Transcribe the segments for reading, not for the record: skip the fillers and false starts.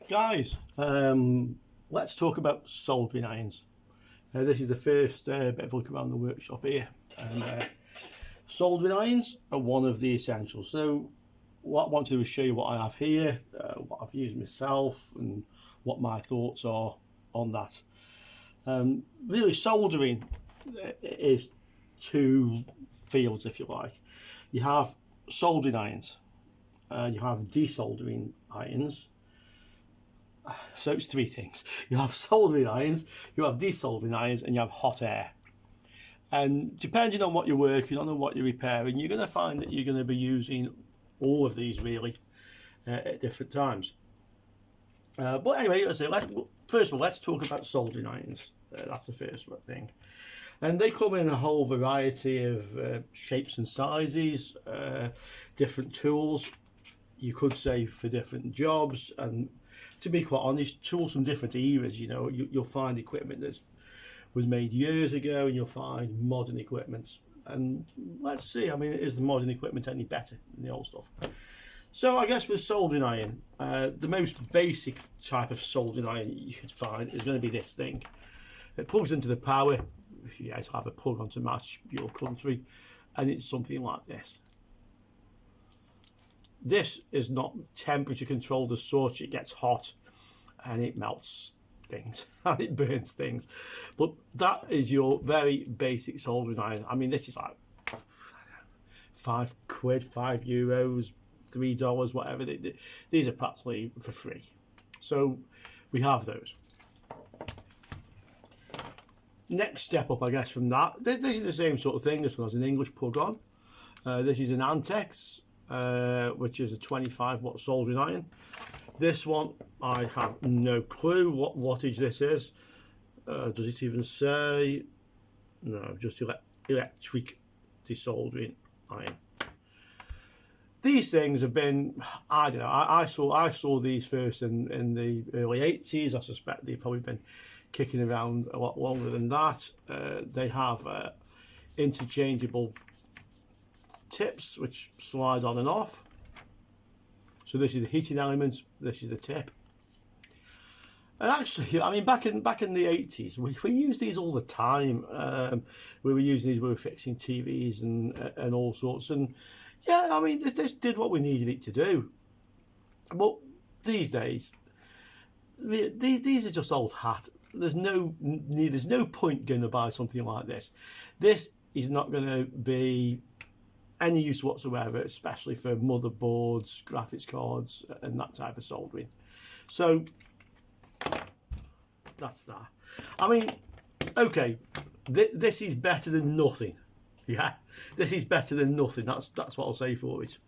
Guys, let's talk about soldering irons. This is the first bit of a look around the workshop here, and soldering irons are one of the essentials. So what I want to do is show you what I have here, what I've used myself, and what my thoughts are on that. Really, soldering is two fields, if you like. You have soldering irons, you have desoldering irons. So it's three things. You have soldering irons, you have desoldering irons, and you have hot air. And depending on what you're working on and what you're repairing, you're going to find that you're going to be using all of these really at different times. But anyway, first of all, let's talk about soldering irons. That's the first thing. And they come in a whole variety of shapes and sizes, different tools, you could say, for different jobs. And to be quite honest, tools from different eras. You know, you'll find equipment that was made years ago, and you'll find modern equipment. And let's see, I mean, is the modern equipment any better than the old stuff? So I guess with soldering iron, the most basic type of soldering iron you could find is going to be this thing. It plugs into the power. If you guys have a plug on to match your country, and it's something like this. This is not temperature controlled as such. It gets hot and it melts things and it burns things. But that is your very basic soldering iron. I mean, this is like £5, €5, $3, whatever. These are practically for free. So we have those. Next step up, I guess, from that, this is the same sort of thing. This one has an English plug on. This is an Antex, which is a 25-watt soldering iron. This one, I have no clue what wattage this is. Does it even say? No, just electric desoldering iron. These things have been, I don't know, I saw these first in the early 80s. I suspect they've probably been kicking around a lot longer than that. They have interchangeable tips which slide on and off. So this is the heating element, this is the tip. And actually, I mean, back in the 80s, we used these all the time. We were using these, we were fixing TVs and all sorts. And yeah, I mean, this did what we needed it to do. But these days, these are just old hat. There's no point going to buy something like this. This is not going to be any use whatsoever, especially for motherboards, graphics cards, and that type of soldering. So that's that. I mean, okay, this is better than nothing. Yeah, this is better than nothing. That's what I'll say for it.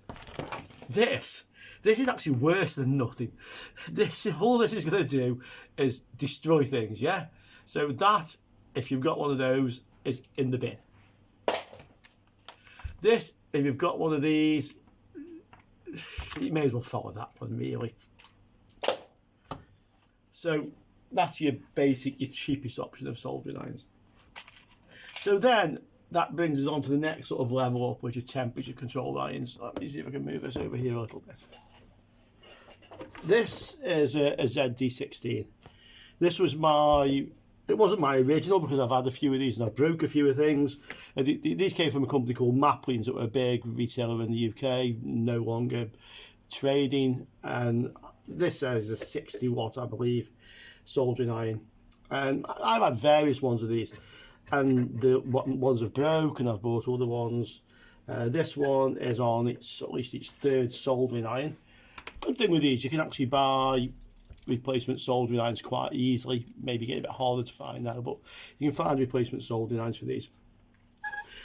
This is actually worse than nothing. All this is going to do is destroy things. Yeah. So that, if you've got one of those, is in the bin. This, if you've got one of these, you may as well follow that one, really. So that's your basic, your cheapest option of soldering irons. So then that brings us on to the next sort of level up, which is temperature control irons. Let me see if I can move this over here a little bit. This is a ZD16. This was it wasn't my original, because I've had a few of these and I broke a few of things. These came from a company called Maplings, that were a big retailer in the UK, no longer trading. And this is a 60 watt, I believe, soldering iron. And I've had various ones of these, and the ones have broke, and I've bought other ones. This one is on at least its third soldering iron. Good thing with these, you can actually buy replacement soldering irons quite easily. Maybe get a bit harder to find now, but you can find replacement soldering irons for these.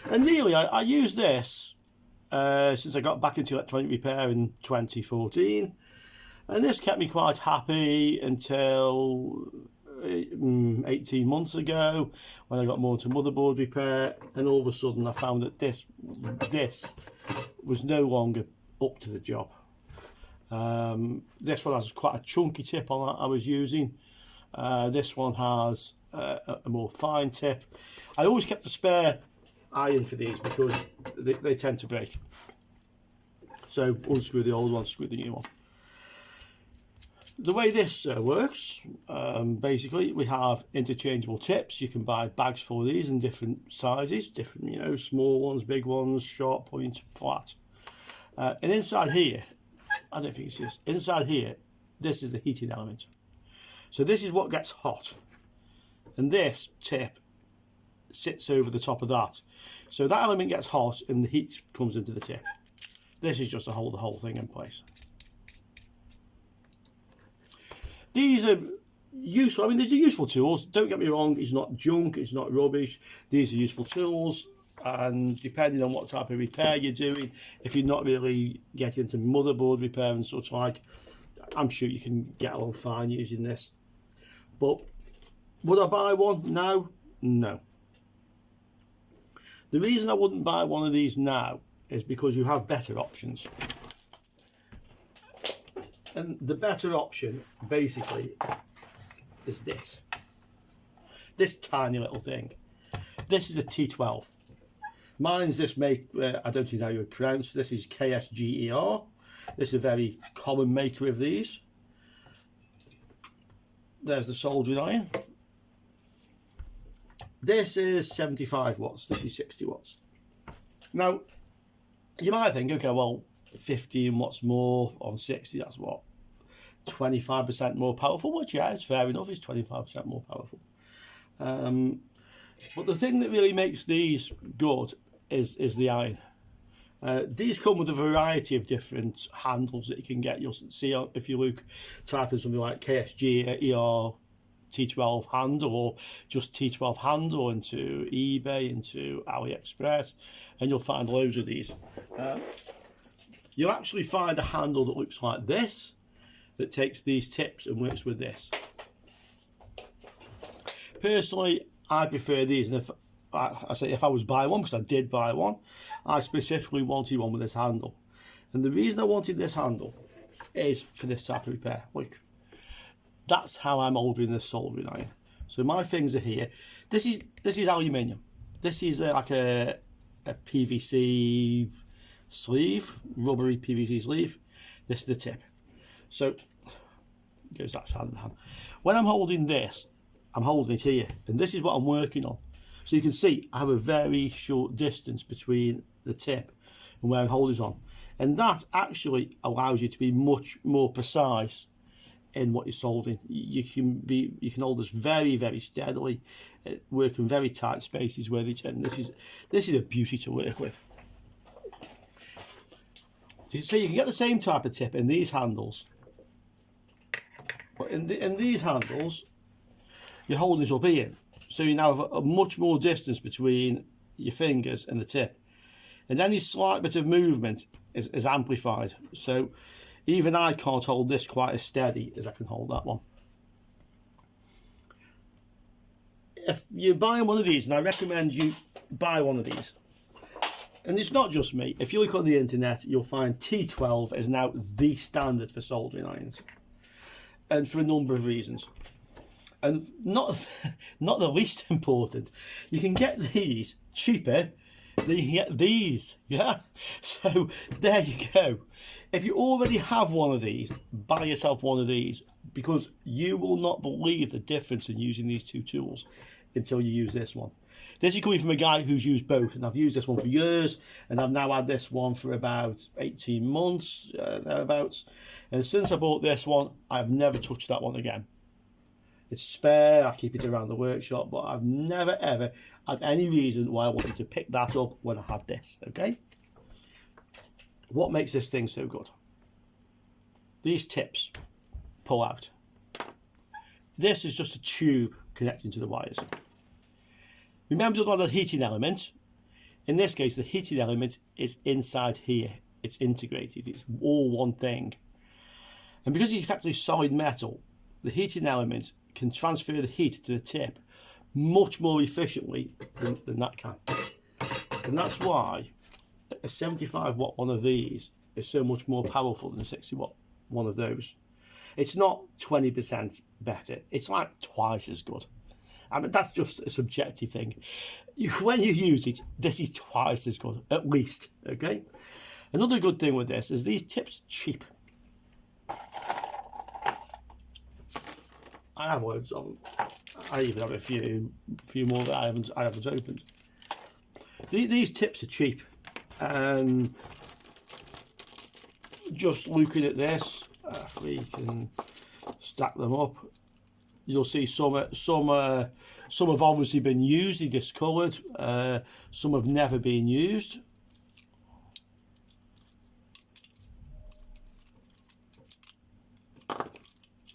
And really, I used this since I got back into electronic repair in 2014, and this kept me quite happy until 18 months ago, when I got more into motherboard repair, and all of a sudden I found that this was no longer up to the job. This one has quite a chunky tip on that I was using. This one has a more fine tip. I always kept a spare iron for these because they tend to break. So unscrew the old one, screw the new one. the way this works, basically we have interchangeable tips. You can buy bags for these in different sizes, different, you know, small ones, big ones, sharp point, flat. And inside here, I don't think it's this, inside here, this is the heating element. So this is what gets hot. And this tip sits over the top of that. So that element gets hot and the heat comes into the tip. This is just to hold the whole thing in place. These are useful. I mean, these are useful tools. Don't get me wrong. It's not junk. It's not rubbish. These are useful tools. And depending on what type of repair you're doing, if you're not really getting into motherboard repair and such like, I'm sure you can get along fine using this. But would I buy one now? No. The reason I wouldn't buy one of these now is because you have better options. And the better option, basically, is this. This tiny little thing. This is a T12. Mine's this make, I don't know how you would pronounce this, is KSGER. This is a very common maker of these. There's the soldering iron. This is 75 watts, this is 60 watts. Now, you might think, okay, well, 15 watts more on 60, that's what, 25% more powerful? Which, yeah, it's fair enough, it's 25% more powerful. But the thing that really makes these good is the iron. These come with a variety of different handles that you can get. You'll see if you look, type in something like KSGER T12 handle or just T12 handle into eBay, into AliExpress, and you'll find loads of these. You'll actually find a handle that looks like this, that takes these tips and works with this. Personally, I prefer these, and if I was buying one, because I did buy one, I specifically wanted one with this handle. And the reason I wanted this handle is for this type of repair. Look, that's how I'm holding this soldering iron. So my things are here. This is aluminium. This is like a PVC sleeve, rubbery PVC sleeve. This is the tip. So it goes that side of the hand. When I'm holding this, I'm holding it here, and this is what I'm working on. So you can see I have a very short distance between the tip and where I'm holding it on, and that actually allows you to be much more precise in what you're soldering. You can hold this very, very steadily, work in very tight spaces with it, and this is a beauty to work with. You can see you can get the same type of tip in these handles, but in these handles you're holding it up here, so you now have a much more distance between your fingers and the tip, and any slight bit of movement is amplified. So even I can't hold this quite as steady as I can hold that one. If you're buying one of these, and I recommend you buy one of these, and it's not just me, if you look on the internet you'll find T12 is now the standard for soldering irons, and for a number of reasons. And not the least important, you can get these cheaper than you can get these, yeah? So there you go. If you already have one of these, buy yourself one of these, because you will not believe the difference in using these two tools until you use this one. This is coming from a guy who's used both, and I've used this one for years, and I've now had this one for about 18 months, thereabouts. And since I bought this one, I've never touched that one again. It's spare, I keep it around the workshop, but I've never ever had any reason why I wanted to pick that up when I had this, okay? What makes this thing so good? These tips pull out. This is just a tube connecting to the wires. Remember the heating element? In this case, the heating element is inside here. It's integrated, it's all one thing. And because it's effectively solid metal, the heating element can transfer the heat to the tip much more efficiently than that can. And that's why a 75 watt one of these is so much more powerful than a 60 watt one of those. It's not 20% better, it's like twice as good. I mean, that's just a subjective thing. When you use it, this is twice as good, at least, okay? Another good thing with this is these tips are cheap. I have loads of them. I even have a few more that I haven't opened. These tips are cheap, and just looking at this, if we can stack them up, you'll see some have obviously been used, they're discoloured, some have never been used.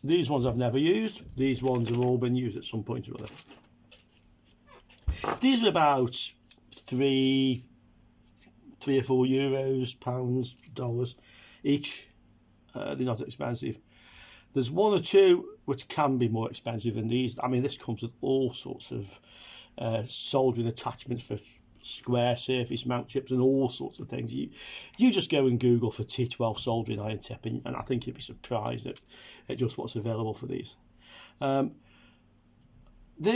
These ones I've never used. These ones have all been used at some point or other. These are about three or 4 euros, pounds, dollars each. They're not expensive. There's one or two which can be more expensive than these. I mean, this comes with all sorts of soldering attachments for square surface mount chips and all sorts of things. You just go and Google for T12 soldering iron tip, and I think you'd be surprised at just what's available for these. They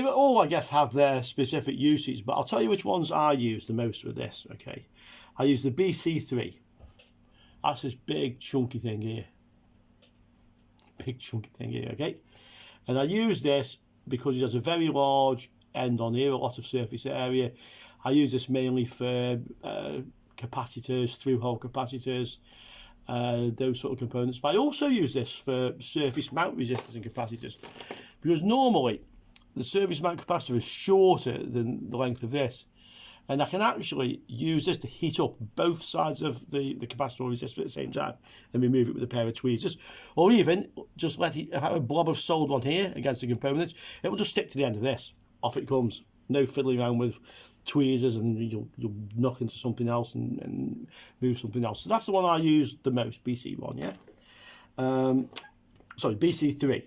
all, I guess, have their specific usage, but I'll tell you which ones I use the most with this. Okay, I use the BC3. That's this big chunky thing here. Okay, and I use this because it has a very large end on here, a lot of surface area. I use this mainly for capacitors, through-hole capacitors, those sort of components. But I also use this for surface mount resistors and capacitors, because normally the surface mount capacitor is shorter than the length of this, and I can actually use this to heat up both sides of the capacitor or resistor at the same time and remove it with a pair of tweezers, or even just let it have a blob of solder on here against the components. It will just stick to the end of this. Off it comes. No fiddling around with tweezers, and you'll knock into something else and move something else. So that's the one I use the most, BC1, yeah? Sorry, BC3.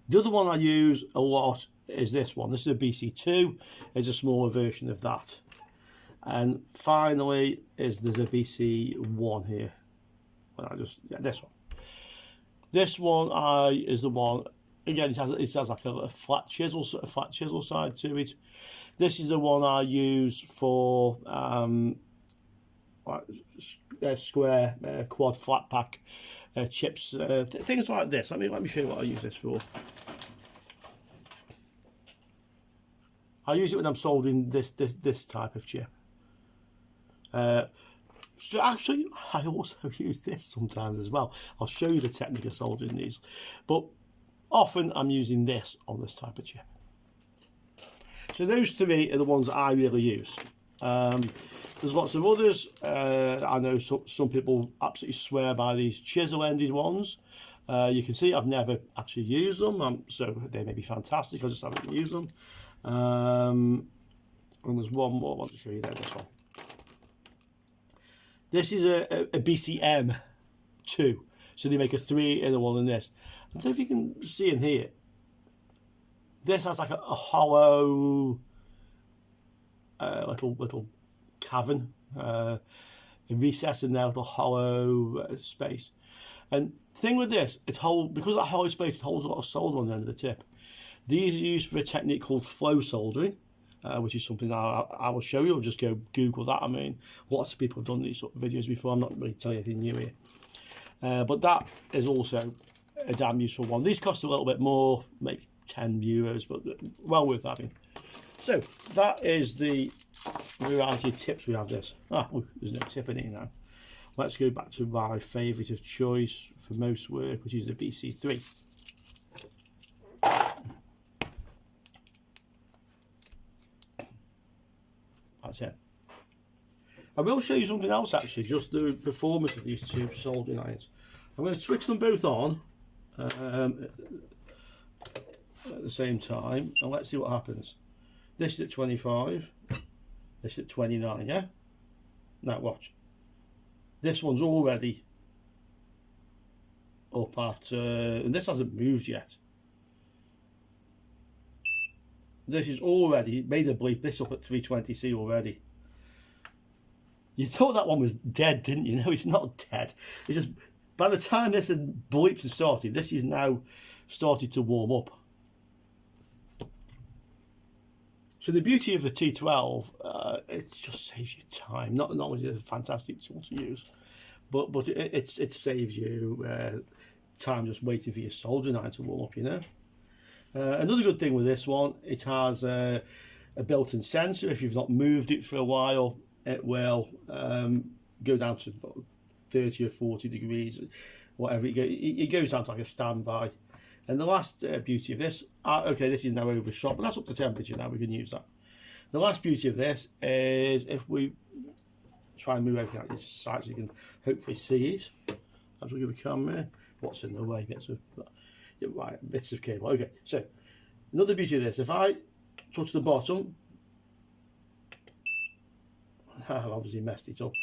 The other one I use a lot is this one. This is a BC2. It's a smaller version of that. And finally, there's a BC1 here. This one. This one is the one. Again, it has like a flat chisel side to it. This is the one I use for square quad flat pack chips, things like this. Let me show you what I use this for. I use it when I'm soldering this type of chip. So actually, I also use this sometimes as well. I'll show you the technique of soldering these, but often I'm using this on this type of chip. So those three are the ones that I really use. There's lots of others. I know some people absolutely swear by these chisel-ended ones. You can see I've never actually used them, so they may be fantastic. I just haven't used them. And there's one more I want to show you there. This one. This is a BCM2. So they make a 3 in the one in this. I don't know if you can see in here. This has like a hollow little cavern, a recess in there, little hollow space. And thing with this, because of that hollow space, it holds a lot of solder on the end of the tip. These are used for a technique called flow soldering, which is something I will show you. I'll just go Google that. I mean, lots of people have done these sort of videos before. I'm not really telling you anything new here. But that is also a damn useful one. These cost a little bit more, maybe 10 euros, but well worth having. So that is the variety of tips we have. There's no tip in here now. Let's go back to my favourite of choice for most work, which is the BC3. That's it. I will show you something else actually, just the performance of these two soldering irons. I'm going to switch them both on at the same time, and let's see what happens. This is at 25, this is at 29, yeah? Now watch. This one's already up at, and this hasn't moved yet. This is already made a bleep, this up at 320C already. You thought that one was dead, didn't you? No, it's not dead. It's just, by the time this had bleeped and started, this is now started to warm up. So the beauty of the T12, it just saves you time. Not only is it a fantastic tool to use, but it saves you time just waiting for your soldering iron to warm up, you know. Another good thing with this one, it has a built-in sensor. If you've not moved it for a while, it will go down to 30 or 40 degrees, whatever. It goes down to like a standby. And the last beauty of this, okay, this is now overshot, but that's up to temperature now, we can use that. The last beauty of this is if we try and move everything out this side so you can hopefully see it. As we give a camera, what's in the way? Bits of cable. Okay, so another beauty of this, if I touch the bottom, I've obviously messed it up.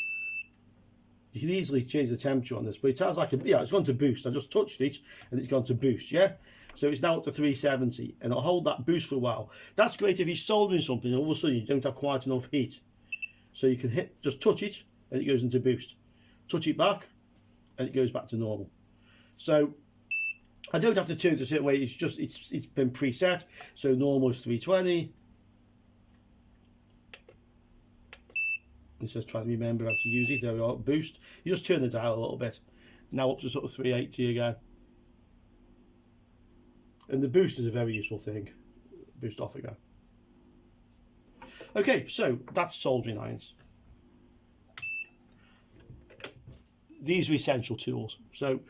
You can easily change the temperature on this, but it has like it's gone to boost. I just touched it and it's gone to boost, yeah? So it's now up to 370 and it'll hold that boost for a while. That's great if you're soldering something and all of a sudden you don't have quite enough heat. So you can just touch it and it goes into boost. Touch it back and it goes back to normal. So I don't have to turn it a certain way, it's been preset. So normal is 320. It's just trying to remember how to use it. There we are, boost. You just turn the dial a little bit. Now up to sort of 380 again. And the boost is a very useful thing. Boost off again. Okay, so that's soldering irons. These are essential tools. So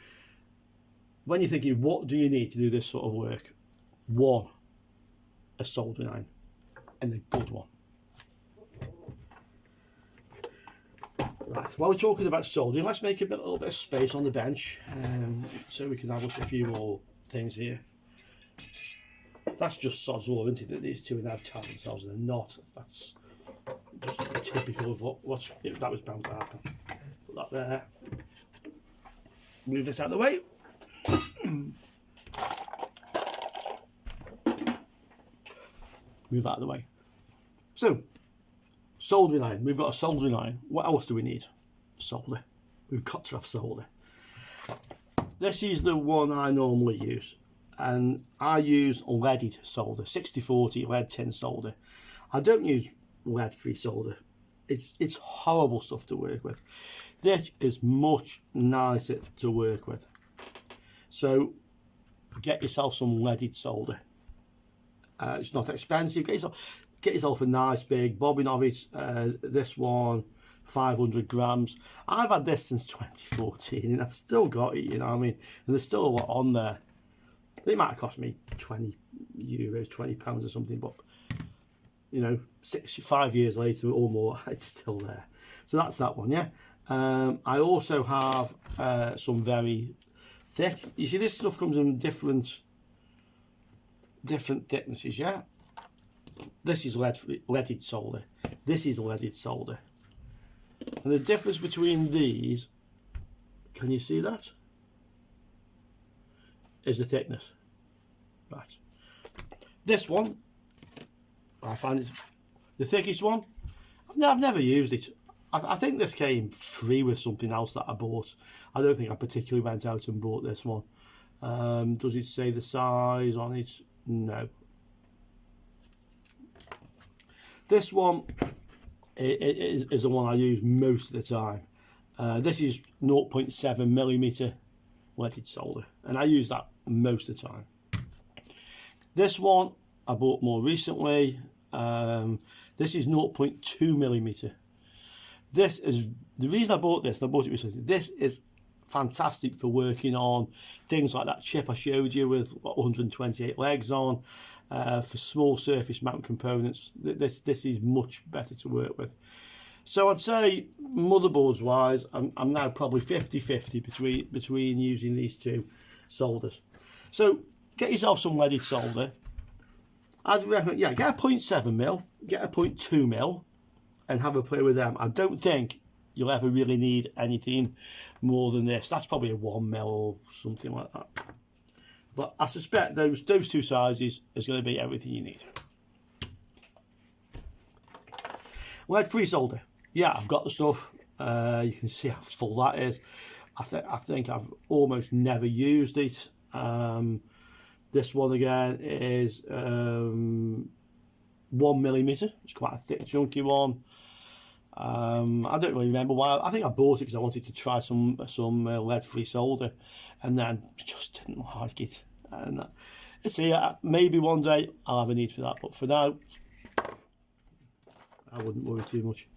when you're thinking, what do you need to do this sort of work? One, a soldering iron, and a good one. Right, while we're talking about soldering, let's make a little bit of space on the bench so we can have a few more things here. That's just sod's law, isn't it, that these two are now tying themselves in a knot. That's just typical of if that was bound to happen. Put that there. Move this out of the way. Move that out of the way. So, soldering iron. We've got a soldering iron. What else do we need? Solder. We've got to have solder. This is the one I normally use. And I use leaded solder, 60-40 lead tin solder. I don't use lead-free solder. It's horrible stuff to work with. This is much nicer to work with. So get yourself some leaded solder. It's not expensive. Get yourself a nice big bobbin of it. This one, 500 grams. I've had this since 2014 and I've still got it, you know what I mean? And there's still a lot on there. It might have cost me €20, £20 or something, but you know, 5 years later or more, it's still there. So that's that one, yeah. I also have some very thick. You see, this stuff comes in different thicknesses, yeah. This is leaded solder. This is leaded solder. And the difference between these, can you see that? Is the thickness. Right. This one, I find it the thickest one. I've never used it. I think this came free with something else that I bought. I don't think I particularly went out and bought this one. Does it say the size on it? No. This one is the one I use most of the time. This is 0.7mm leaded solder, and I use that most of the time. This one I bought more recently. This is 0.2mm. This is the reason I bought this. I bought it recently. This is fantastic for working on things like that chip I showed you with 128 legs on. For small surface mount components, this is much better to work with. So I'd say motherboards wise, I'm now probably 50-50 between using these two solders. So get yourself some leaded solder. I'd recommend, yeah, get a 0.7mm, get a 0.2mm, and have a play with them. I don't think you'll ever really need anything more than this. That's probably a 1mm or something like that. But I suspect those two sizes is going to be everything you need. Lead-free solder. Yeah, I've got the stuff. You can see how full that is. I think I've almost never used it. This one again is 1mm. It's quite a thick, chunky one. I don't really remember why. I think I bought it because I wanted to try some lead-free solder, and then just didn't like it. And let's see, maybe one day I'll have a need for that, but for now, I wouldn't worry too much.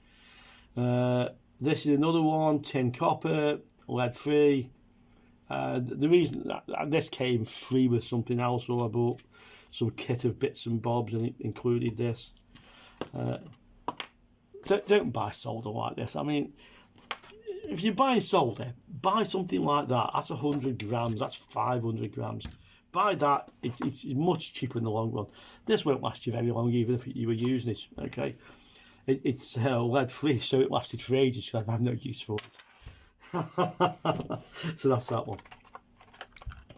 This is another one, tin copper, lead free. The reason that this came free with something else, or I bought some kit of bits and bobs and it included this. Don't buy solder like this. I mean, if you're buying solder, buy something like that. That's 100 grams, that's 500 grams. Buy that, it's much cheaper in the long run. This won't last you very long, even if you were using it, okay? It's lead free, so it lasted for ages, so I have no use for it. So that's that one.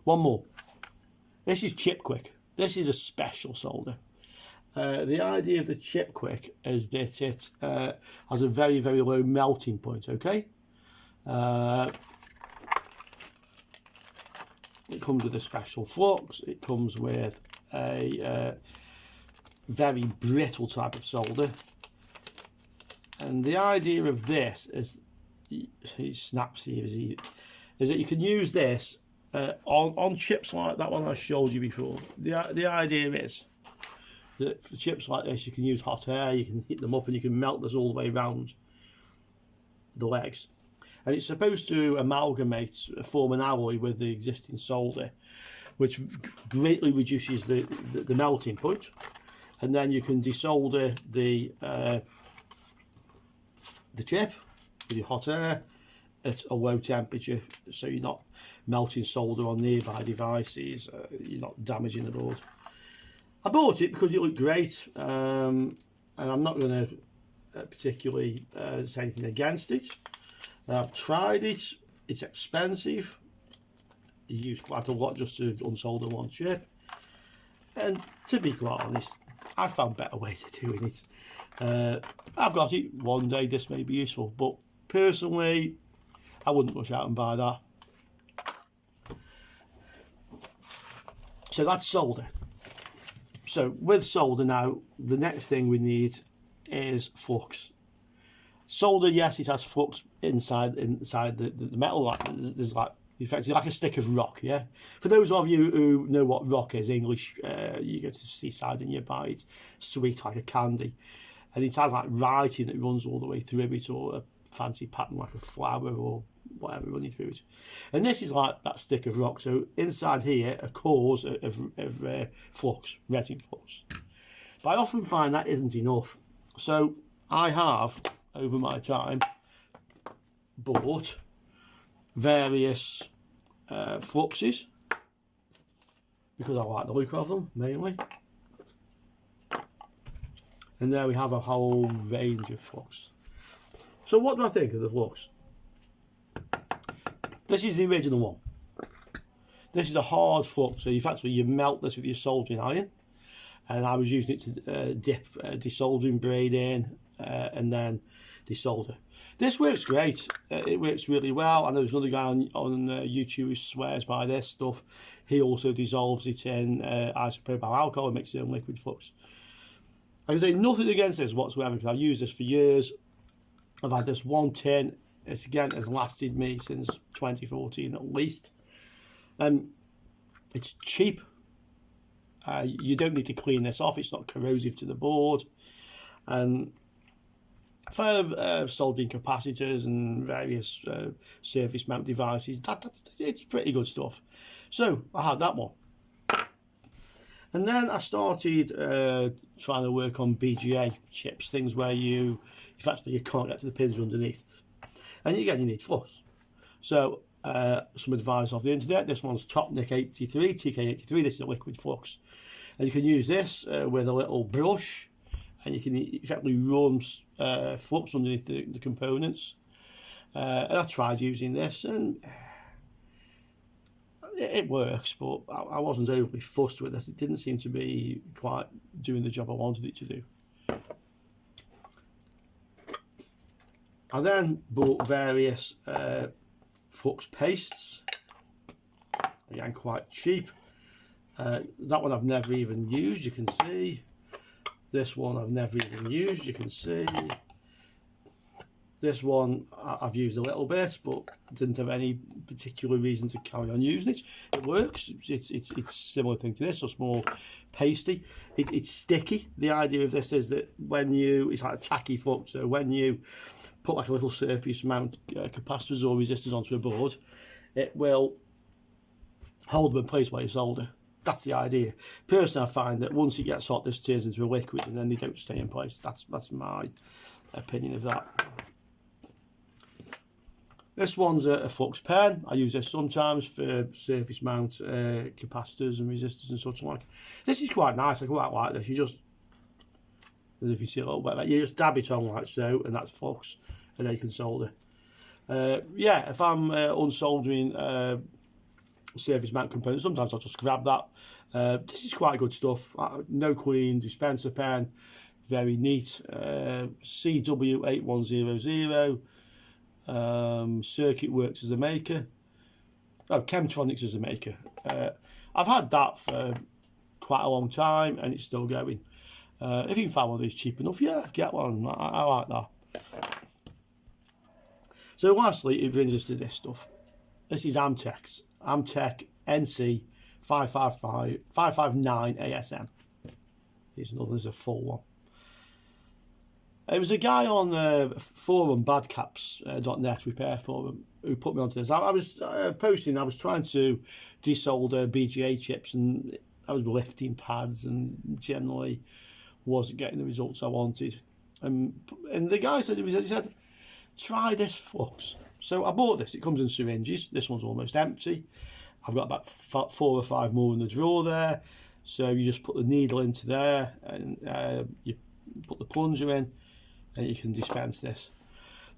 One more. This is chip quick. This is a special solder. The idea of the chip quick is that it has a very, very low melting point, okay? It comes with a special flux. It comes with a very brittle type of solder. And the idea of this is, he snaps here, is that you can use this on chips like that one I showed you before. The idea is that for chips like this, you can use hot air, you can heat them up, and you can melt this all the way around the legs. And it's supposed to amalgamate, form an alloy with the existing solder, which greatly reduces the melting point. And then you can desolder the chip with your hot air at a low temperature, so you're not melting solder on nearby devices, you're not damaging the board. I bought it because it looked great, and I'm not going to particularly say anything against it. I've tried it, it's expensive, you use quite a lot just to unsolder one chip, and to be quite honest, I've found better ways of doing it. I've got it, one day this may be useful, but personally I wouldn't rush out and buy that. So that's solder. So with solder now, the next thing we need is flux. Solder, yes, it has flux inside the metal. Like there's like effectively like a stick of rock. Yeah. For those of you who know what rock is, English, you go to the seaside and you buy it, sweet like a candy, and it has like writing that runs all the way through it, or a fancy pattern like a flower or whatever running through it. And this is like that stick of rock. So inside here, a cores of flux, resin flux. But I often find that isn't enough. So I have, over my time, bought various fluxes because I like the look of them mainly. And there we have a whole range of flux. So what do I think of the flux? This is the original one. This is a hard flux, so effectively you melt this with your soldering iron, and I was using it to dip desoldering braid in and then desolder. This works great. It works really well. I know there's another guy on YouTube who swears by this stuff. He also dissolves it in isopropyl alcohol and makes it in liquid flux. I can say nothing against this whatsoever because I've used this for years. I've had this one tin. It's again has lasted me since 2014 at least. It's cheap. You don't need to clean this off. It's not corrosive to the board. And for soldering capacitors and various surface mount devices, it's pretty good stuff. So I had that one. And then I started trying to work on BGA chips, things where you can't get to the pins underneath. And again, you need flux. So some advice off the internet. This one's Topnik 83, TK83. This is a liquid flux. And you can use this with a little brush, and you can effectively run flux underneath the components. And I tried using this, and it works, but I wasn't overly fussed with this. It didn't seem to be quite doing the job I wanted it to do. I then bought various flux pastes, again quite cheap. That one I've never even used, you can see. This one I've never even used, you can see. This one I've used a little bit, but didn't have any particular reason to carry on using it. It works. It's a similar thing to this, just more pasty. It's sticky. The idea of this is that when it's like a tacky flux, so when you put like a little surface mount capacitors or resistors onto a board, it will hold them in place while you solder. That's the idea. Personally, I find that once it gets hot, this turns into a liquid and then they don't stay in place. That's my opinion of that. This one's a flux pen. I use this sometimes for surface mount capacitors and resistors and such like. This is quite nice. I quite like this. You just, if you see a little bit, you just dab it on like so, and that's flux, and then you can solder. Yeah, if I'm unsoldering surface mount components, sometimes I'll just grab that. This is quite good stuff. No clean dispenser pen, very neat. CW8100. Circuit Works as a maker. Oh, Chemtronics as a maker. I've had that for quite a long time and it's still going. If you can find one of these cheap enough, yeah, get one. I like that. So lastly, it brings us to this stuff. This is Amtech's Amtech NC 559 ASM. Here's another, there's a full one. It was a guy on forum, badcaps.net repair forum, who put me onto this. I was posting, I was trying to desolder BGA chips and I was lifting pads and generally wasn't getting the results I wanted. And the guy said, he said, try this flux. So I bought this, it comes in syringes. This one's almost empty. I've got about 4 or 5 more in the drawer there. So you just put the needle into there and you put the plunger in. And you can dispense this.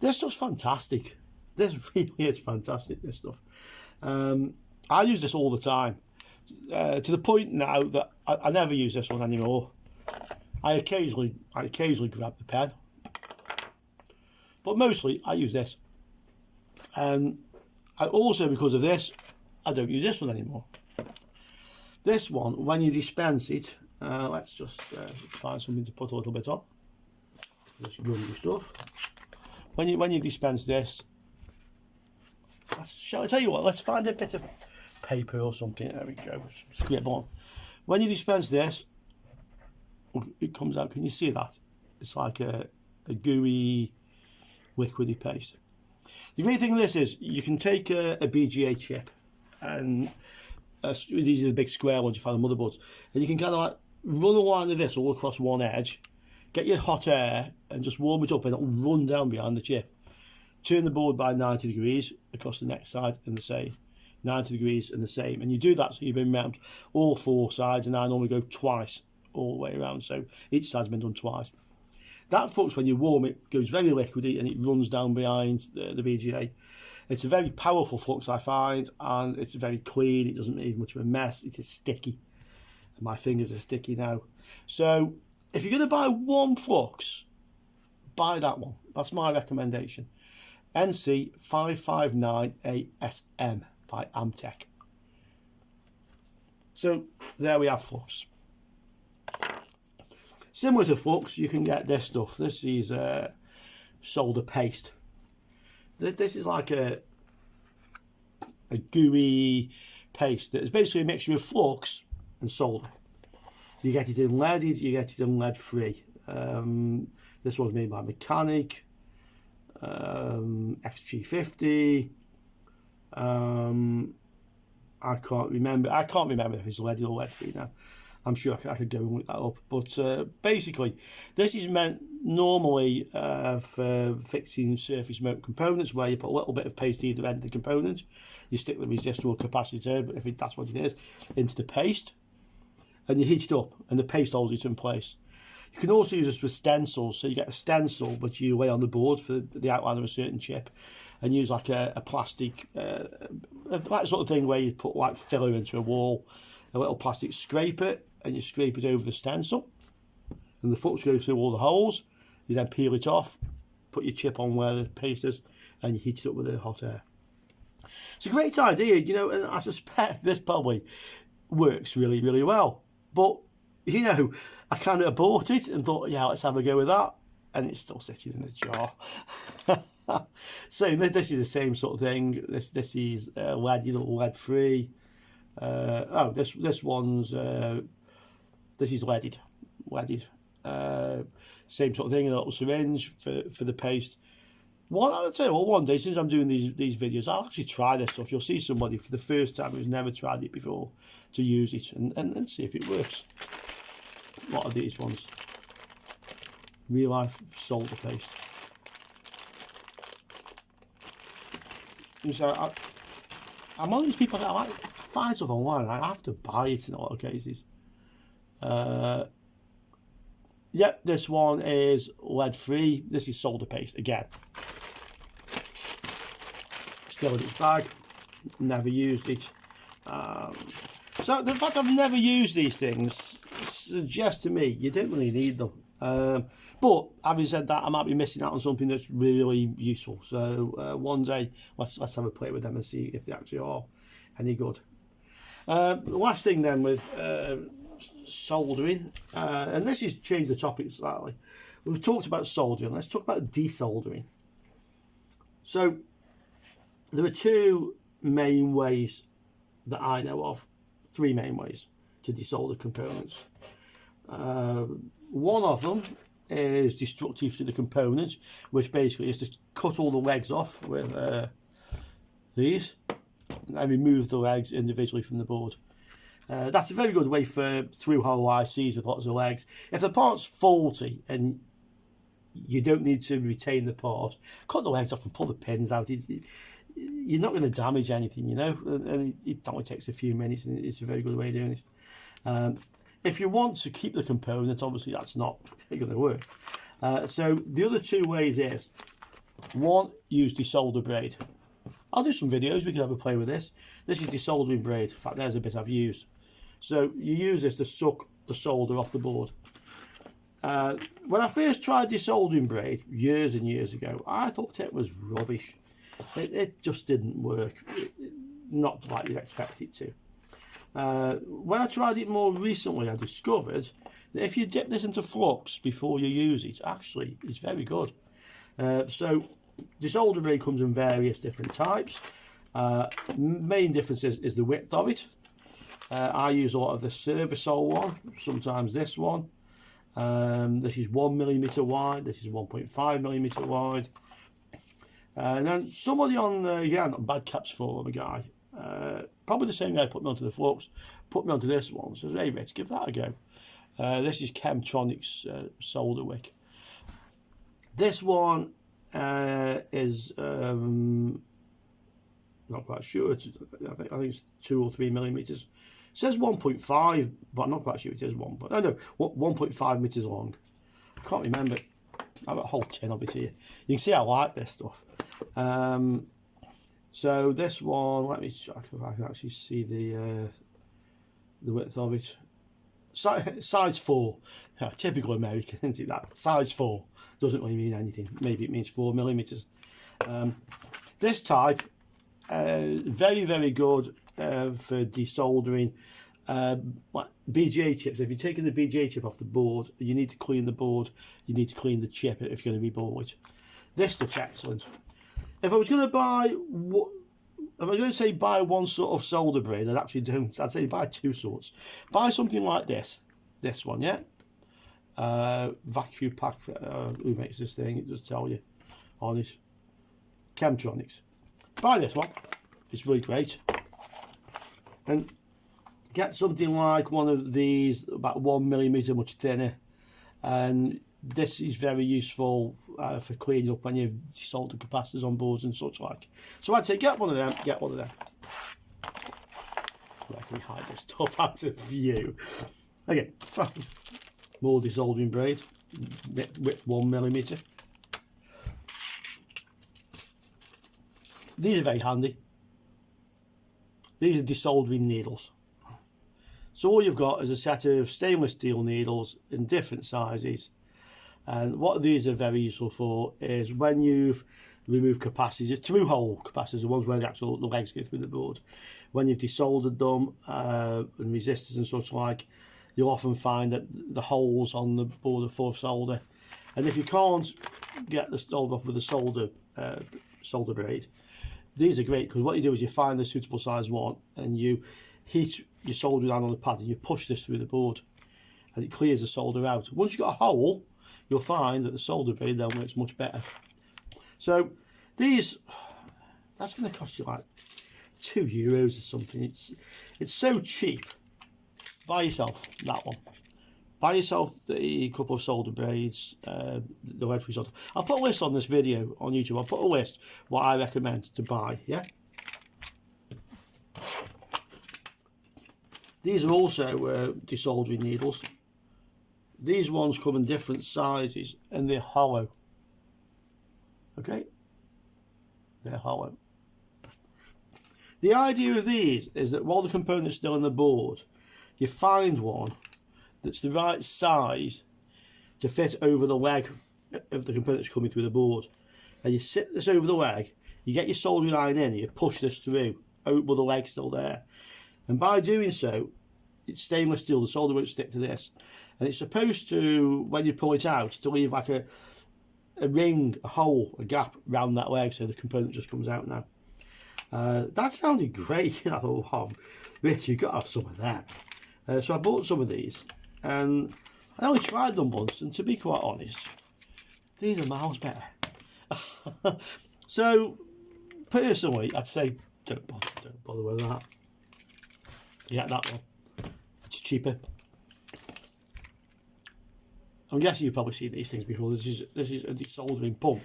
This stuff's fantastic. This really is fantastic, this stuff. I use this all the time. To the point now that I never use this one anymore. I occasionally grab the pen. But mostly I use this. And I also, because of this, I don't use this one anymore. This one, when you dispense it, let's just find something to put a little bit on. This gungy stuff. When you dispense this, shall I tell you what? Let's find a bit of paper or something. There we go. Scribble on. When you dispense this, it comes out. Can you see that? It's like a gooey, liquidy paste. The great thing with this is you can take a BGA chip, and these are the big square ones you find on motherboards, and you can kind of like run a line of this all across one edge. Get your hot air and just warm it up and it'll run down behind the chip. Turn the board by 90 degrees across the next side and the same. 90 degrees and the same. And you do that so you've been around all 4 sides, and I normally go twice all the way around. So each side's been done twice. That flux, when you warm it, goes very liquidy and it runs down behind the BGA. It's a very powerful flux, I find, and it's very clean. It doesn't leave much of a mess. It is sticky. And my fingers are sticky now. So if you're going to buy one flux, buy that one. That's my recommendation. NC 559 ASM by Amtech. So there we have flux. Similar to flux, you can get this stuff. This is solder paste. This is like a gooey paste that is basically a mixture of flux and solder. You get it in leaded, you get it in lead free. This one's made by Mechanic, XG50. I can't remember if it's leaded or lead free now. I'm sure I could go and look that up. But basically, this is meant normally for fixing surface mount components, where you put a little bit of paste either end of the component. You stick the resistor or capacitor, but if that's what it is, into the paste. And you heat it up and the paste holds it in place. You can also use this with stencils, so you get a stencil which you lay on the board for the outline of a certain chip, and use like a plastic, that sort of thing where you put like filler into a wall, a little plastic scraper, and you scrape it over the stencil, and the flux goes through all the holes. You then peel it off, put your chip on where the paste is, and you heat it up with the hot air. It's a great idea, you know, and I suspect this probably works really, really well. But, you know, I kind of bought it and thought, yeah, let's have a go with that. and it's still sitting in the jar. So this is the same sort of thing. This is leaded or lead free. This one's this is leaded. Same sort of thing, a little syringe for the paste. I'll tell you what, one day since I'm doing these videos, I'll actually try this stuff. You'll see somebody for the first time who's never tried it before to use it and see if it works. What are these ones? Real life solder paste. And so I'm one of these people that I like find stuff online. I have to buy it in a lot of cases. Yep, this one is lead free. This is solder paste again. Still in its bag. Never used it. So the fact I've never used these things suggests to me you don't really need them. But having said that, I might be missing out on something that's really useful. So one day let's have a play with them and see if they actually are any good. The last thing then with soldering, and this has changed the topic slightly. We've talked about soldering. Let's talk about desoldering. So there are two main ways that I know of, three main ways to desolder components. One of them is destructive to the component, which basically is to cut all the legs off with these and remove the legs individually from the board. That's a very good way for through-hole ICs with lots of legs. If the part's faulty and you don't need to retain the part, cut the legs off and pull the pins out. You're not going to damage anything, you know, and it only takes a few minutes, and it's a very good way of doing it. If you want to keep the component, obviously that's not going to work. So the other two ways is, one, use desolder braid. I'll do some videos, we can have a play with this. This is desoldering braid. In fact, there's a bit I've used. So you use this to suck the solder off the board. When I first tried desoldering braid years and years ago, I thought it was rubbish. It just didn't work, not like you'd expect it to. When I tried it more recently, I discovered that if you dip this into flux before you use it, actually it's very good. So desolder braid comes in various different types. Main difference is the width of it. I use a lot of the Servicol one, sometimes this one. This is 1mm wide, this is 1.5mm wide. And then somebody on, again, Bad Caps Forum, a guy, probably the same guy put me onto the flux, put me onto this one, says, hey Rich, give that a go. This is Chemtronic's solder wick. This one is, not quite sure, I think it's 2 or 3 millimeters. It says 1.5, but I'm not quite sure it is one, but I know, 1.5 meters long. I can't remember. I've got a whole tin of it here. You can see I like this stuff. So this one, let me check if I can actually see the width of it. Size 4. Yeah, typical American, isn't it? That size 4 doesn't really mean anything. Maybe it means 4 millimeters. This type, very, very good for desoldering like BGA chips. If you're taking the BGA chip off the board, you need to clean the board, you need to clean the chip if you're going to reball it. This stuff's excellent. If I was going to buy, if I was going to say buy one sort of solder braid, I'd say buy two sorts. Buy something like this one, yeah? Vacuum Pack, who makes this thing, it does tell you on this. Chemtronics. Buy this one, it's really great. And get something like one of these, about 1mm much thinner, and this is very useful for cleaning up when you've desoldered capacitors on boards and such like. So I'd say get one of them, Where can we hide this stuff out of view? Okay, more desoldering braid, width 1mm. These are very handy. These are desoldering needles. So all you've got is a set of stainless steel needles in different sizes. And what these are very useful for is when you've removed capacitors, through-hole capacitors, the ones where the legs go through the board. When you've desoldered them and resistors and such like, you'll often find that the holes on the board are full of solder. And if you can't get the solder off with a solder braid, these are great, because what you do is you find the suitable size one and you heat your soldering iron on the pad and you push this through the board and it clears the solder out. Once you've got a hole, you'll find that the solder braid then works much better. So these, that's going to cost you like €2 or something. It's so cheap. Buy yourself that one. Buy yourself the couple of solder braids, the lead-free solder. I'll put a list on this video on YouTube. I'll put a list what I recommend to buy. Yeah. These are also desoldering needles. These ones come in different sizes and they're hollow. Okay, they're hollow. The idea of these is that while the component's still on the board, you find one that's the right size to fit over the leg of the component that's coming through the board. And you sit this over the leg, you get your soldering iron in, and you push this through, with the leg's still there. And by doing so, it's stainless steel, the solder won't stick to this. And it's supposed to, when you pull it out, to leave like a ring, a hole, a gap around that leg, so the component just comes out now. That sounded great. I thought, oh, Rich, you've got to have some of that. So I bought some of these, and I only tried them once, and to be quite honest, these are miles better. So, personally, I'd say don't bother with that. Yeah, that one. It's cheaper. I'm guessing you've probably seen these things before. This is a desoldering pump.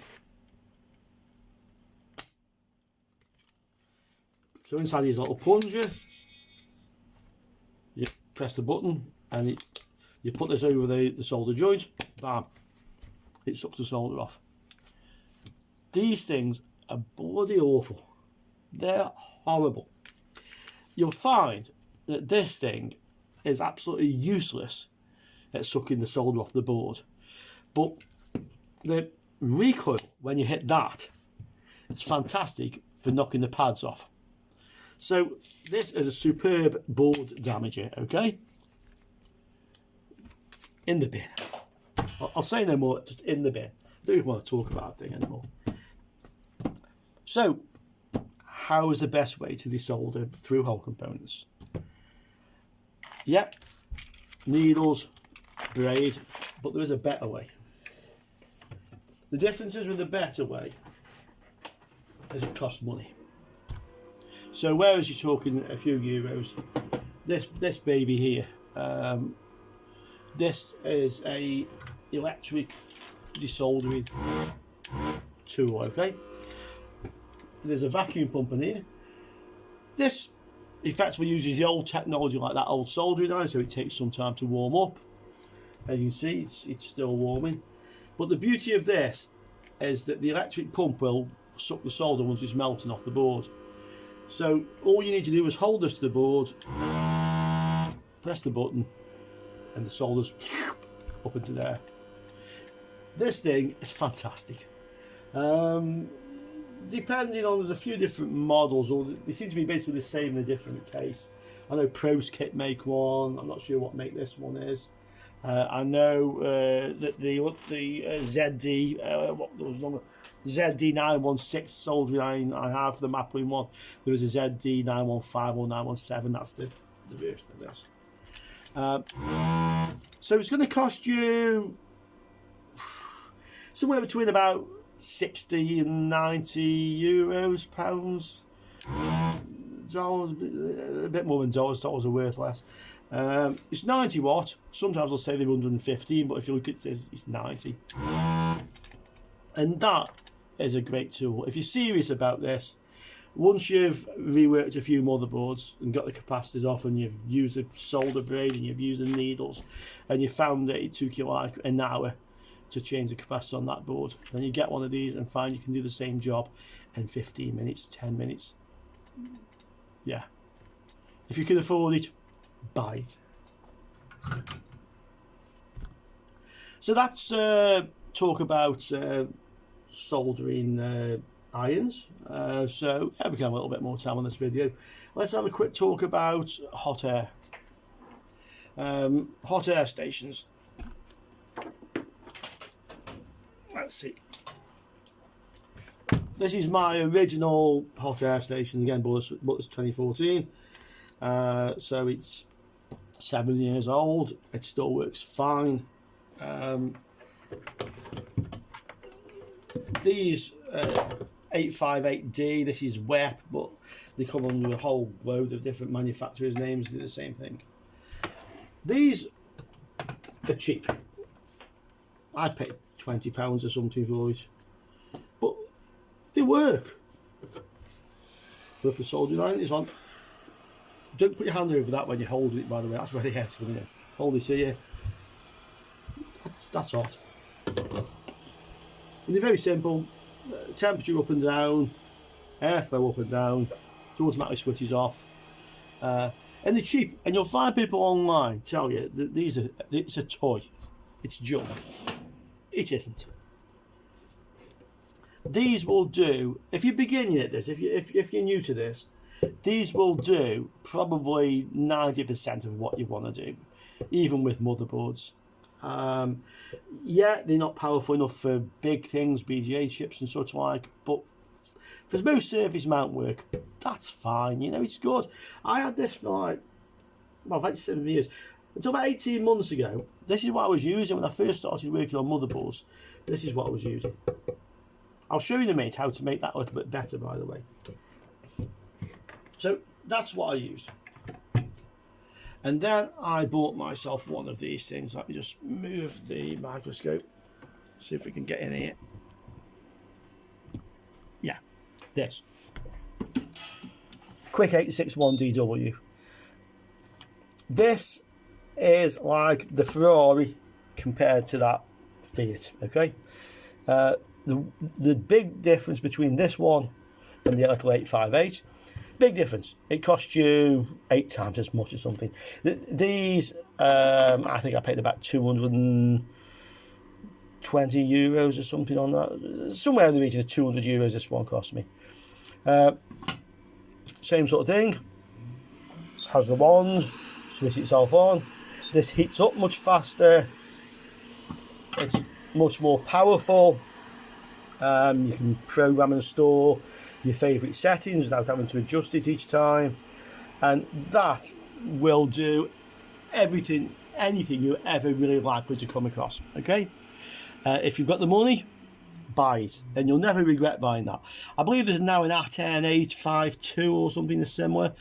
So inside these little plunger, you press the button and you put this over the solder joint, bam, it sucks the solder off. These things are bloody awful. They're horrible. You'll find that this thing is absolutely useless at sucking the solder off the board, but the recoil when you hit that, it's fantastic for knocking the pads off. So this is a superb board damager. Okay, in the bin. I'll say no more, just in the bin. I don't even want to talk about that thing anymore. So how is the best way to desolder through hole components? Yep, needles, braid, but there is a better way. The differences with the better way is it costs money. So whereas you're talking a few euros, this baby here, this is a electric desoldering tool. Okay, there's a vacuum pump in here. This effectively uses the old technology like that old soldering iron, so it takes some time to warm up. As you can see, it's still warming. But the beauty of this is that the electric pump will suck the solder once it's melting off the board. So all you need to do is hold this to the board, press the button, and the solder's up into there. This thing is fantastic. Depending on, there's a few different models, or they seem to be basically the same in a different case. I know Pros Kit make one. I'm not sure what make this one is. I know that the ZD, what there was one, ZD916 soldering iron I have, the Maplin one. There was a ZD915 or 917. That's the version of this. So it's going to cost you somewhere between about 60 and 90 euros, pounds, dollars, a bit more than dollars. Dollars are worth less. It's 90 watt. Sometimes I'll say they're 115, but if you look at it, it's 90. And that is a great tool. If you're serious about this, once you've reworked a few motherboards and got the capacitors off, and you've used the solder braid and you've used the needles, and you found that it took you like an hour to change the capacitor on that board, then you get one of these and find you can do the same job in 15 minutes, 10 minutes. Yeah. If you can afford it, buy it. So that's talk about soldering irons. So yeah, we can have a little bit more time on this video. Let's have a quick talk about hot air. Hot air stations. let's see. This is my original hot air station, again, but it's 2014. So it's 7 years old. It still works fine. These 858D, this is WEP, but they come under a whole load of different manufacturers' names, do the same thing. These are cheap. I paid £20 or something for it, but they work. But for soldering iron is on. Don't put your hand over that when you're holding it, by the way. That's where the air's coming in. Hold it here. That's hot. And they're very simple. Temperature up and down, airflow up and down. It automatically switches off. And they're cheap. And you'll find people online tell you that it's a toy. It's junk. It isn't. These will do, if you're beginning at this, if you're new to this, these will do probably 90% of what you want to do, even with motherboards. Yeah, they're not powerful enough for big things, BGA chips and such like, but for most surface mount work, that's fine, you know, it's good. I had this for like, well, I've had it 7 years. Until about 18 months ago, this is what I was using when I first started working on motherboards. This is what I was using. I'll show you in a minute how to make that a little bit better, by the way. So that's what I used. And then I bought myself one of these things. Let me just move the microscope. See if we can get in here. Yeah, this. Quick 861DW. This is like the Ferrari compared to that Fiat, okay? The big difference between this one and the little 858, big difference. It costs you 8 times as much or something. These, I think I paid about 220 euros or something on that. Somewhere in the region of 200 euros this one cost me. Same sort of thing. Has the wands, switch itself on. This heats up much faster. It's much more powerful. You can program and store your favourite settings without having to adjust it each time, and that will do everything, anything you're ever really likely to come across. Okay, if you've got the money, buy it, and you'll never regret buying that. I believe there's now an ATN 852 or something similar,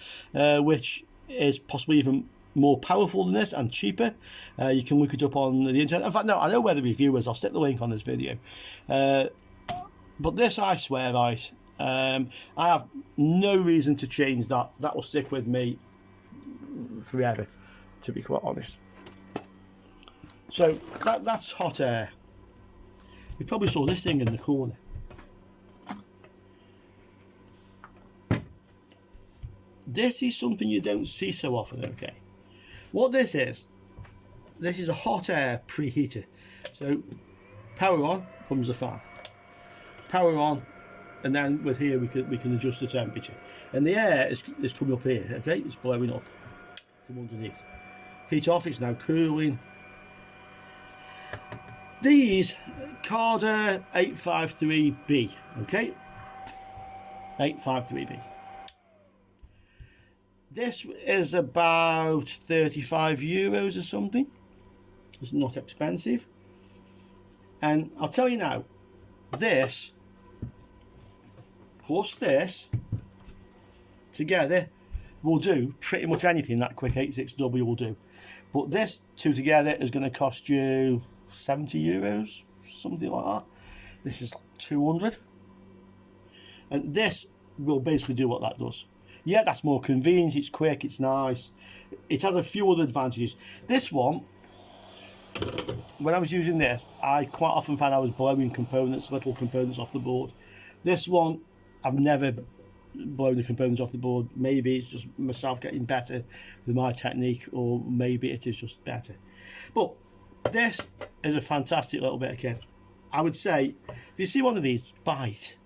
which is possibly even more powerful than this and cheaper. You can look it up on the internet. In fact, no, I know where the review is. I'll stick the link on this video. But this, I swear, right, I have no reason to change that. That will stick with me forever, to be quite honest. So that's hot air. You probably saw this thing in the corner. This is something you don't see so often, okay? What this is a hot air preheater. So power on comes the fan. Power on, and then with here we can adjust the temperature. And the air is coming up here, okay? It's blowing up from underneath. Heat off, it's now cooling. These Carder 853B, okay? 853B. This is about 35 euros or something. It's not expensive. And I'll tell you now, this plus this together will do pretty much anything that Quick 86W will do. But this two together is going to cost you 70 euros, something like that. This is 200. And this will basically do what that does. Yeah, that's more convenient, it's quick, it's nice. It has a few other advantages. This one, when I was using this, I quite often found I was blowing components, little components off the board. This one, I've never blown the components off the board. Maybe it's just myself getting better with my technique, or maybe it is just better. But this is a fantastic little bit of kit. I would say, if you see one of these, buy it.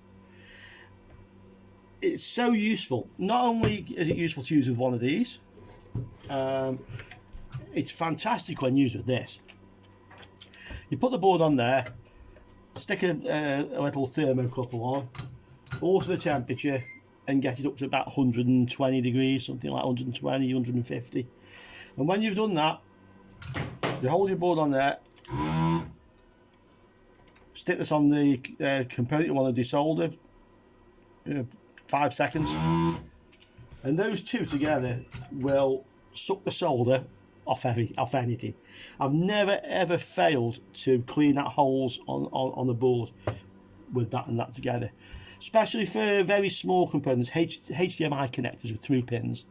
It's so useful. Not only is it useful to use with one of these, it's fantastic when used with this. You put the board on there, stick a little thermocouple on, alter the temperature, and get it up to about 120 degrees, something like 120, 150. And when you've done that, you hold your board on there, stick this on the component you want to desolder, 5 seconds, and those two together will suck the solder off anything. I've never ever failed to clean out holes on the board with that and that together, especially for very small components. HDMI connectors with 3 pins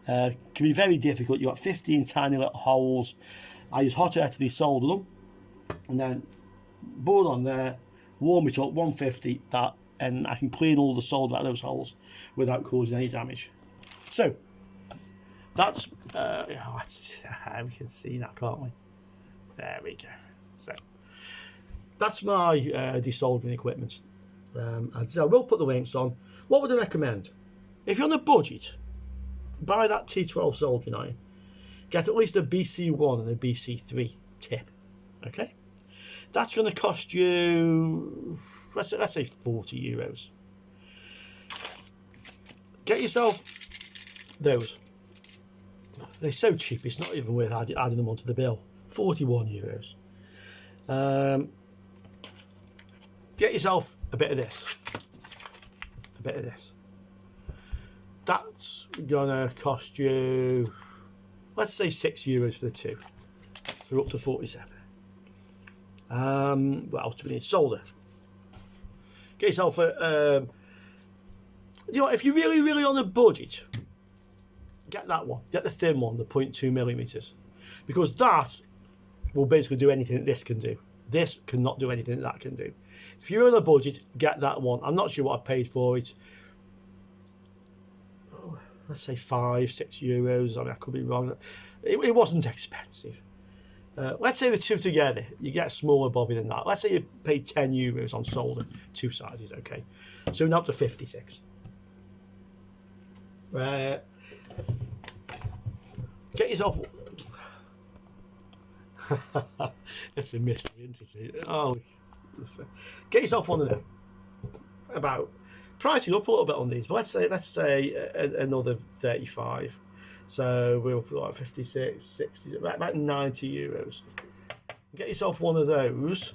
can be very difficult. You've got 15 tiny little holes. I use hot air to desolder them, and then board on there, warm it up 150, that, and I can clean all the solder out of those holes without causing any damage. So that's we can see that, can't we? There we go. So that's my desoldering equipment. And so I will put the links on. What would I recommend? If you're on a budget, buy that T12 soldering iron. Get at least a BC1 and a BC3 tip. Okay, that's going to cost you, let's say €40. Get yourself those. They're so cheap, it's not even worth adding them onto the bill. €41. Get yourself a bit of this. A bit of this. That's gonna cost you, let's say €6 for the two. So we're up to 47. What else do we need? Solder. Get yourself a you know, if you're really on a budget, get that one. Get the thin one, the 0.2mm, because that will basically do anything that this can do. This cannot do anything that can do. If you're on a budget, get that one. I'm not sure what I paid for it. Oh, let's say €5-6. I mean, I could be wrong. It wasn't expensive. Let's say the two together, you get a smaller bobby than that. Let's say you paid €10 on solder, 2 sizes, okay. So now up to 56. Get yourself. It's a mystery, isn't it? Oh, get yourself one of them. About pricing up a little bit on these, but let's say another 35. So we'll put like 56, 60, about €90. Get yourself one of those,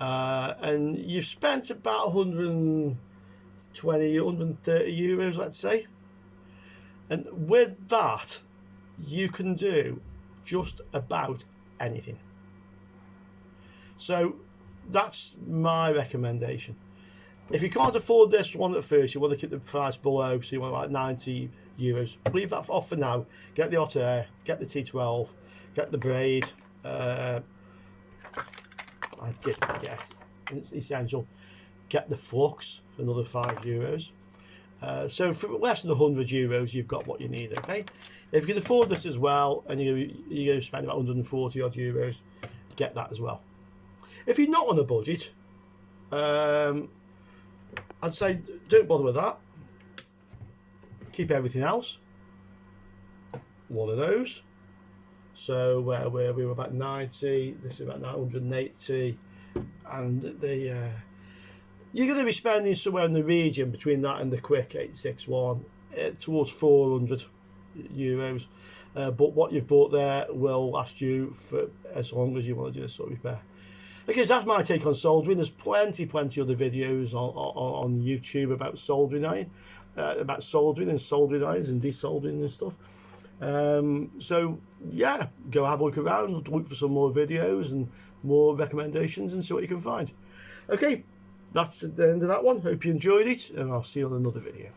and you've spent about 120, €130, let's say. And with that, you can do just about anything. So that's my recommendation. If you can't afford this one at first, you want to keep the price below, so you want like €90, leave that off for now. Get the hot air, get the T12, get the braid. I did forget, it's essential. Get the flux for another €5. So for less than €100, you've got what you need. Okay, if you can afford this as well, and you're going to spend about 140 odd euros, get that as well. If you're not on a budget, I'd say don't bother with that. Keep everything else. One of those. So where we were about 90, this is about 180, and the you're going to be spending somewhere in the region between that and the quick 861 towards €400. But what you've bought there will last you for as long as you want to do this sort of repair. Okay, so that's my take on soldering. There's plenty other videos on YouTube about soldering iron, about soldering and soldering irons and desoldering and stuff. So yeah, go have a look around, look for some more videos and more recommendations and see what you can find. Okay, that's the end of that one. Hope you enjoyed it, and I'll see you on another video.